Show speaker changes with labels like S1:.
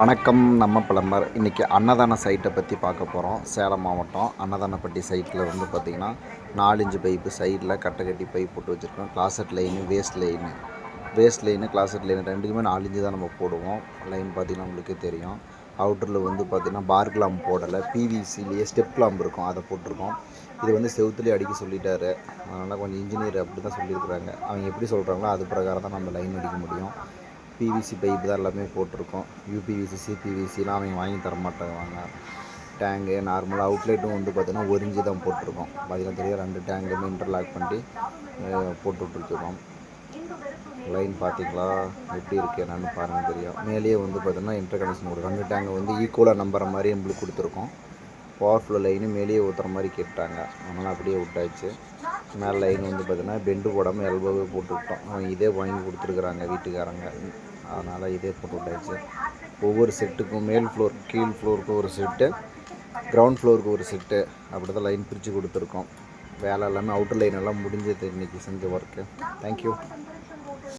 S1: வணக்கம். நம்ம பிளம்பர் இன்றைக்கி அன்னதான சைட்டை பற்றி பார்க்க போகிறோம். சேலம் மாவட்டம் அன்னதானப்பட்டி சைட்டில் வந்து பார்த்திங்கன்னா 4 இன்ச்சு பைப்பு சைடில் கட்டை கட்டி பைப் போட்டு வச்சுருக்கோம். Closet line waste line closet line ரெண்டுக்குமே 4 இன்ச்சு தான் நம்ம போடுவோம். லைன் பார்த்திங்கன்னா உங்களுக்கே தெரியும். அவுட்டரில் வந்து பார்த்திங்கன்னா பார் கிளாம்ப் போடலை, பிவிசிலேயே ஸ்டெப் கிளாம்ப் இருக்கும், அதை போட்டிருக்கோம். இது வந்து செவுத்துலேயே அடிக்க சொல்லிட்டாரு. அதனால் கொஞ்சம் இன்ஜினியர் அப்படி தான் சொல்லியிருக்கிறாங்க. அவங்க எப்படி சொல்கிறாங்களோ அது பிரகாரம் தான் நம்ம லைன் அடிக்க முடியும். பிவிசி பைப்பு தான் எல்லாமே போட்டிருக்கோம். யூபிவிசி சிபிவிசிலாம் அவங்க வாங்கி தர மாட்டாங்க. டேங்கு நார்மலாக அவுட்லெட்டும் வந்து பார்த்திங்கன்னா 1 இன்ச்சு தான் போட்டிருக்கோம். பார்த்திங்கன்னா தெரியும், 2 டேங்குமே இன்டர்லாக் பண்ணி போட்டு விட்டுருக்கோம். லைன் பார்த்திங்களா எப்படி இருக்குது என்னென்னு பாருங்கள், தெரியும். மேலேயே வந்து பார்த்திங்கன்னா இன்டர் கனெக்ஷன் ஒரு 2 டேங்கை வந்து ஈக்குவலாக நம்புற மாதிரி நம்மளுக்கு கொடுத்துருக்கோம். பவர் ஃப்ளோ லைனு மேலேயே ஊற்றுற மாதிரி கேட்டாங்க, அதனால் அப்படியே விட்டாச்சு. மேலே லைன் வந்து பார்த்திங்கன்னா பெண்டு போடாமல் எல்போவே போட்டு விட்டோம். அவங்க இதே வாங்கி கொடுத்துருக்குறாங்க வீட்டுக்காரங்க, அதனால் இதே போட்டு விட்டாச்சு. ஒவ்வொரு செட்டுக்கும் மேல் ஃப்ளோர் கீழ் ஃப்ளோருக்கு ஒரு செட்டு, கிரவுண்ட் ஃப்ளோருக்கு ஒரு செட்டு, அப்படி தான் லைன் பிரித்து கொடுத்துருக்கோம். வேலை எல்லாமே அவுட்டர் லைன் எல்லாம் முடிஞ்சது இன்றைக்கி செஞ்ச ஒர்க்கு. தேங்க்யூ.